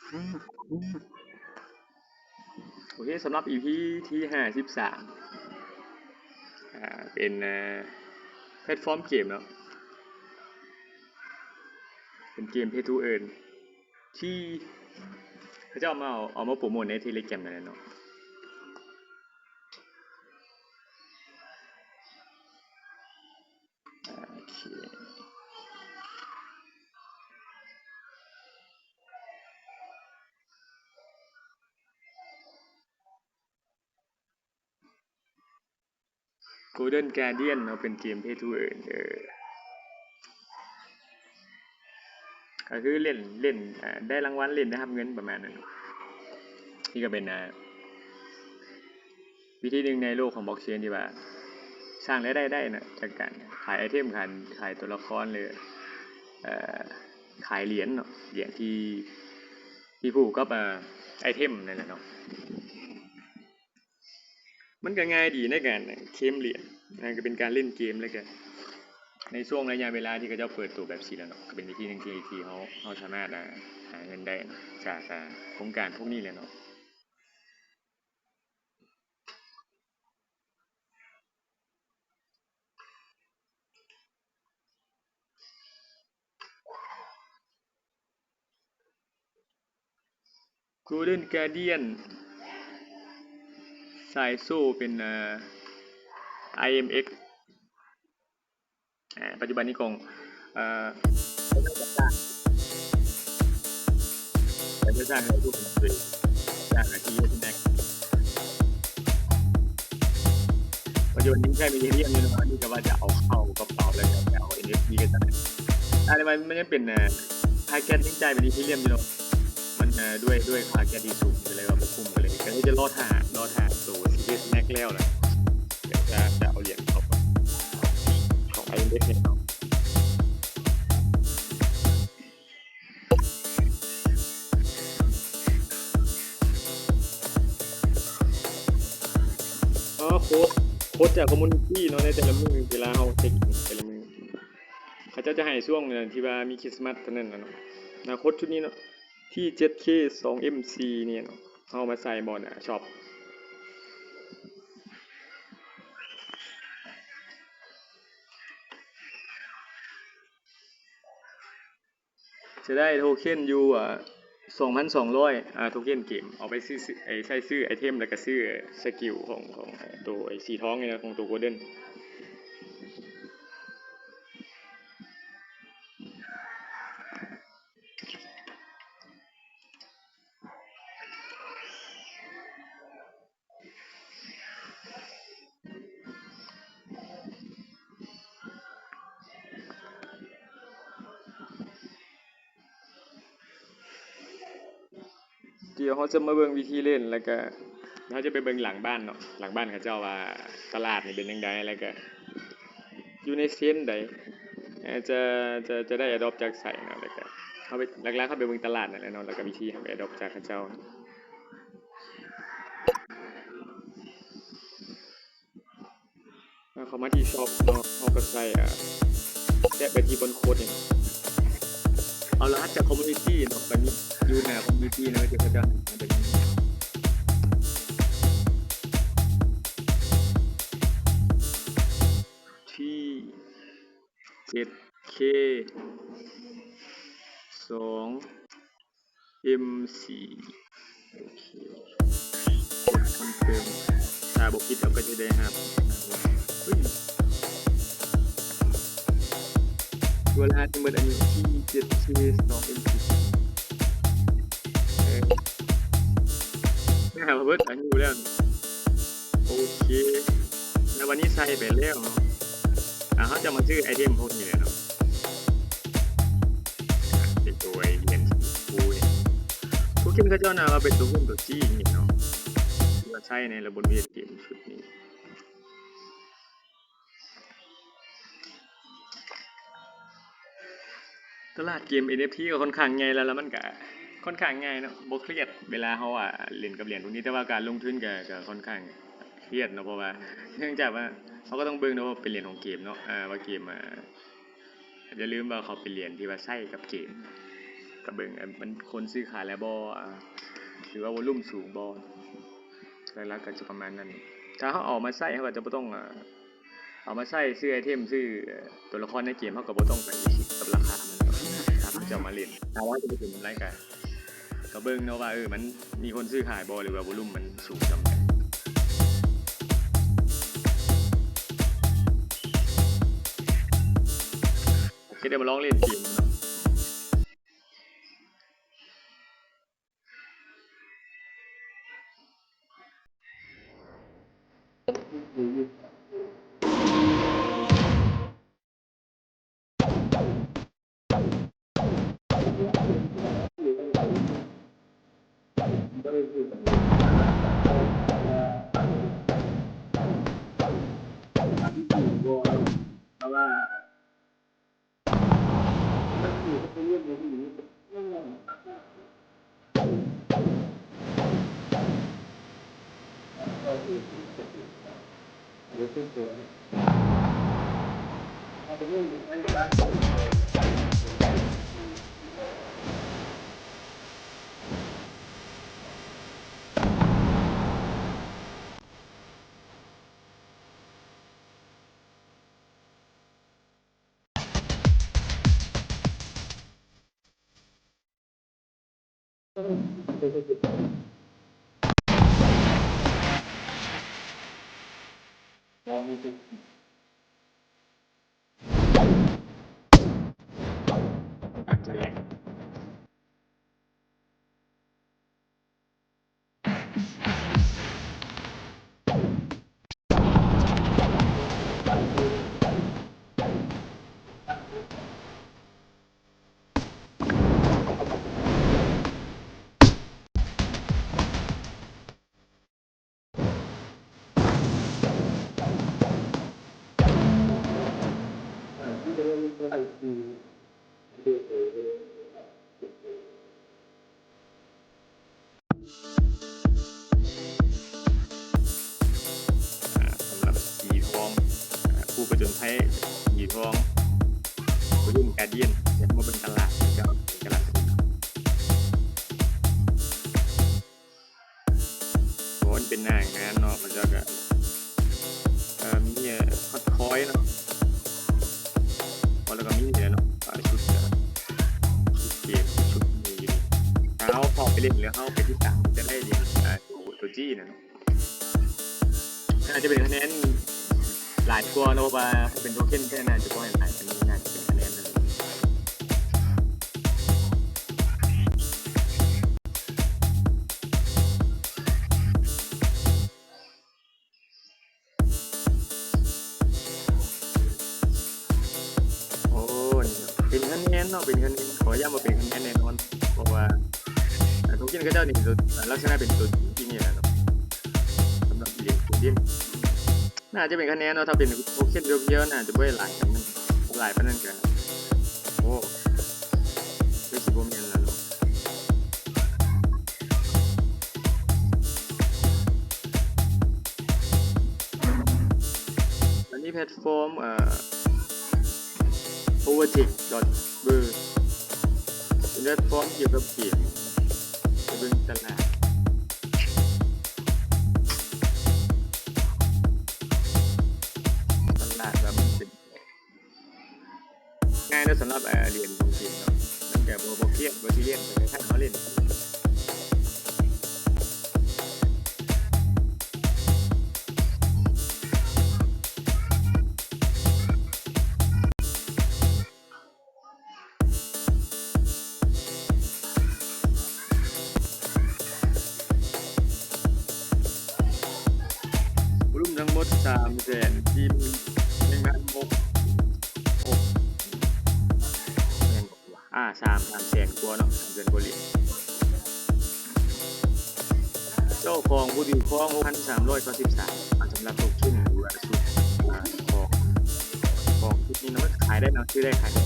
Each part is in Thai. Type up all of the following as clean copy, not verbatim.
โอเคสำหรับ EP ที่53เป็นแพลตฟอร์มเกมเนาะเป็นเกม Pay to Earn ที่เขาจะเอามาโปรโมทใน Telegram นั่นแหละเนาะโอเค Golden Guardian เนาะเป็นเกม Pay to Earn ก็คือเล่นได้รางวัลเล่นได้รับเงินประมาณนั้นนี่ก็เป็นวิธีหนึ่งในโลกของบล็อกเชนที่ว่าสร้างรายได้ได้นะจากการขายไอเทมขายตัวละครหรือขายเหรียญเนาะเหรียญที่ผูกกับไอเทมนั่นแหละเนาะมันก็ง่ายดีในการเคลมเหรียญนะก็เป็นการเล่นเกมแล้วกันในช่วงระยะเวลาที่เขาจะเปิดตัวแบบสีแล้วเนาะก็เป็นวิธีหนึ่งที่เขาสามารถหาเงินได้จากโครงการพวกนี้เลยเนาะGolden Guardian สายโซ่เป็นIMX ปัจจุบันนี้ของแต่จะสร้างให้ทุกคนเลยสร้างอาชีพที่แม็กปัจจุบันนี้ใช่มีเรียมอยู่นะนี่ก็ว่าจะเอาเข้ากระเป๋าแล้วจะเอา NFT กันจะอะไรมันยังเป็นพาแกนทิ้งใจเป็นอีเรียมอยู่เนาะมันด้วยพาแกนที่สูงเลยว่ามันคุ้มกันเลยก็จะรอดหาตัวซีเรียสแม็กแล้วนะเดี๋ยวจะเอาเหรียญเขาของ IMX เนี่ยเนาะโค้ดจากคอมมูนิตี้เนาะในแต่ละมือเวลาเราเช็คแต่ละมือเขาจะให้ช่วงที่ว่ามีคริสต์มาสเท่านั้นนะเนาะโค้ดชุดนี้เนาะที่ 7K 2MC เนี่ยเนาะเอามาใส่บอลช็อปจะได้โทเค็นอยู่2,200โทเค็นเกมเอาไปซื้อใช้ซื้อไอเทมแล้วก็ซื้อสกิลของตัวไอสีท้องเนี่ยนะของตัวโกลเด้นเดี๋ยวเขาจะมาเบิ่งวิธีเล่นแล้วก็เขาจะไปเบิ่งหลังบ้านเนาะหลังบ้านเขาเจ้าว่าตลาดนี่เป็นยังไงแล้วก็อยู่ในเซนใดจะได้ adopt จากใส่เนาะแล้วก็เขาไปหลักๆเขาไปเบิ่งตลาดนั่นแหละเนาะแล้วก็วิธีไป adopt จากเขาเจ้าเขามาที่ช็อปเนาะเขาก็ใส่แตะไปที่บนโค้ดเนี่ยเอารหัสจากคอมมูนิตี้เนาะไปอยู่ในคอมมูนิตี้เนาะจะเขาจะเป็นที่ 7K 2MC โอเคคอนเฟิร์มถ้าบอกผิดเราก็จะได้ครับเฮ้ยตัวรหัสที่มันอันนี้ที่ 7K 2MC หาเบิร์ดอันนี้อยู่แล้วโอเคแล้ววันนี้ใส่ไปแล้วเนาะเขาจะมาซื้อไอเทมพวกนี้เลยเนาะเป็นตัวไอเย็นฟูเนี่ยพวกเกมเขาเจ้าหน้าว่าเป็นตัวหุ้นตัวจี้นี่เนาะที่ว่าใช้ในระบบเวียดเกมชุดนี้ตลาดเกม NFT ก็ค่อนข้างง่ายแล้วมันก็ค่อนข้างง่ายเนาะบ่เครียดเวลาเขาเล่นกับเหรียญพวกนี้แต่ว่าการลงทุนก็ค่อนข้างเครียดเนาะเพราะว่าเนื่องจากว่าเขาก็ต้องเบิ่งเนาะว่าเป็นเหรียญของเกมเนาะว่าเกมอย่าลืมว่าเขาเป็นเหรียญที่ว่าใช้กับเกม กับเบิ่งมันคนซื้อขายแล้วบ่หรือว่าวอลลุ่มสูงบ่หลักๆก็จะประมาณนั้นถ้าเขาเอามาใส่เขาก็จะบ่ต้องเอามาใส่ซื้อไอเทมซื้อตัวละครในเกมเขาก็บ่ต้องไปคิดกับราคามันครับจะเอามาเล่นถ้าว่าจะไปถึงรายการก็เบิ่งเนาะว่ามันมีคนซื้อขายบ่หรือว่าวอลลุ่มมันสูงจำเป็นคิดได้มาลองเล่นเกมเนาะสำหรับสีทองผู้ประจนภัยสีทองผู้ยุ่งการเดียนอยากมาเป็นตลาดกับตลาดเพราะมันเป็นหน้างานเนาะมันจะก็มีฮอตคอยเนาะแล้วก็มีเนี่ยเนาะชุดเกมชุดนี้ถ้าเขาพอไปเล่นหรือเขาไปที่ต่างจะได้เรียนตัวจี้เนาะอาจจะเป็นคะแนนหลายกว่าเนาะว่าเป็นโทเค็นแค่นั้นจะก็ให้หลายอันนี้น่าจะเป็นคะแนนเลยโอ้เป็นคะแนนเนาะเป็นคะแนนขอย้ำว่าเป็นคะแนนแน่นอนเพราะว่าโทเค็นก็เจ้านี่ลักษณะเป็นตัวจริงเนี่ยเนาะสำหรับเรียนน่าจะเป็นคะแนนเนาะถ้าเป็นโทเค็นเยอะๆน่าจะไม่หลายกันหลายปานนั้นกันโอ้ไม่สิบ่แม่นแล้วเนาะอันนี้แพลตฟอร์มovertake.ber เป็นแพลตฟอร์มเกี่ยวกับเกมจะเบิ่งตลาดแบบมันเป็นง่ายนะสำหรับเรียนของเกมเนาะตั้งแต่บ่เครียดบ่ซีเรียสเลยถ้าเขาเล่นรุ่มทั้งหมด300,000ทีม1,600,000 300,000 กว่าเนาะ300,000 กว่าเหรียญเจ้าของผู้ถือครอง 6,393 สำหรับโทเค็นหรือว่าสุดของชุดนี้มันขายได้เนาะซื้อได้ขายได้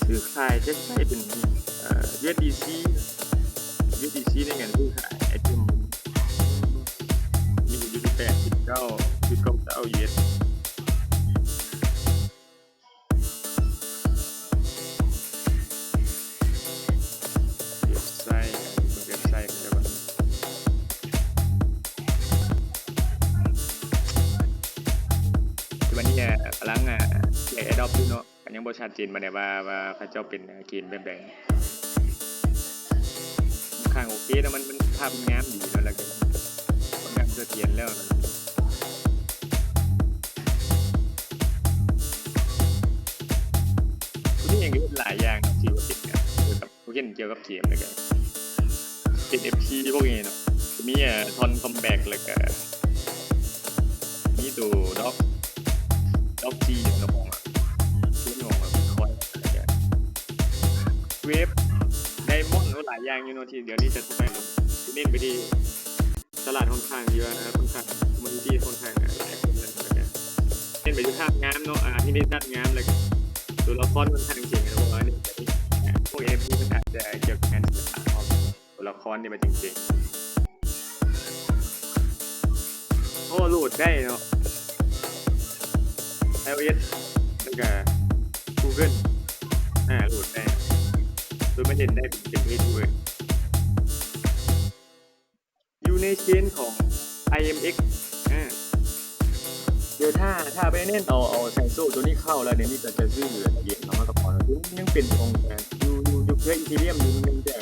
ซื้อขายจะใช้เป็นUSDC ในเงินซื้อขายไอเทมมีอยู่ที่89.99 US develop อยู่เนาะก็ยังบ่ชัดเจนปานใดว่าเขาเจ้าเป็นเกมแบบใดค่อนข้างโอเคนะมันภาพงามดีเนาะแล้วก็ค่อนข้างเสถียรแล้วนะผู้นี้ยังมีหลายอย่างที่ว่าเป็นเกี่ยวกับผู้เล่นเกี่ยวกับเกมแล้วก็เป็น FP พวกนี้เนาะจะมีทอนคัมแบ็กแล้วก็มีตัวด็อกจีเนาะของที่น้องแบบคอยอะไรอย่างเวฟไดมอนด์หลายอย่างอยู่เนาะที่เดี๋ยวนี้จะไปลงเน้นไปที่ตลาดค่อนข้างเยอะนะครับค่อนข้างคอมมูนิตี้ค่อนข้างหลายคนเลยนะครับเน้นไปที่ภาพงามเนาะที่เน้นด้านงามเลยตัวละครค่อนข้างเจ๋งนะผมว่าเนี่ยพวกเอฟนี่มันอาจจะเกี่ยวกับงานศิลปะของตัวละครเนี่ยมันเจ๋งๆโอ้โหลดได้เนาะ iOS แล้วก็ Google โหลดได้โดยไม่เล่นได้เป็นเพจด้วยอยู่ในเชนของ IMX เดี๋ยวถ้าไปเน้นเอาไซโซตัวนี้เข้าแล้วเดี๋ยวนี้จะซื้อเหลือเย็นเนาะมากับพอยังเป็นของอยู่เคยอีเทเรียมอยู่นึงแต่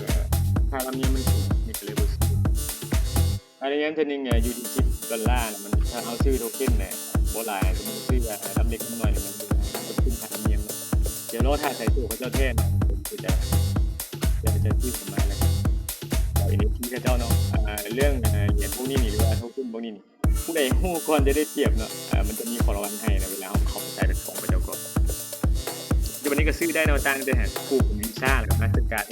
ค่าธรรมเนียมมันสูงนี่ก็เลยบ่ซื้ออันนี้เทนึงอยู่ที่$10มันถ้าเอาซื้อโทเค็นเนี่ยบ่หลายสมมุติซื้อลำเล็กลำน้อยเนี่ยมันขึ้นค่าธรรมเนียมเดี๋ยวรอถ้าไซโซเขาเจ้าแท้เนาะผมจะซื้อมาแล้วเอาอันนี้ที่เขาเจ้าเนาะเรื่องเหรียญพวกนี้นี่หรือว่าโทเค็นพวกนี้นี่ผู้ใดฮู้ก่อนจะได้เปรียบเนาะมันจะมีของรางวัลให้นะเวลาเขาใช้เป็นของไปเจ้าก่อนเดี๋ยววันนี้ก็ซื้อได้เนาะตั้งแต่ผูกวีซ่าแล้วก็มาสเตอร์การ์ด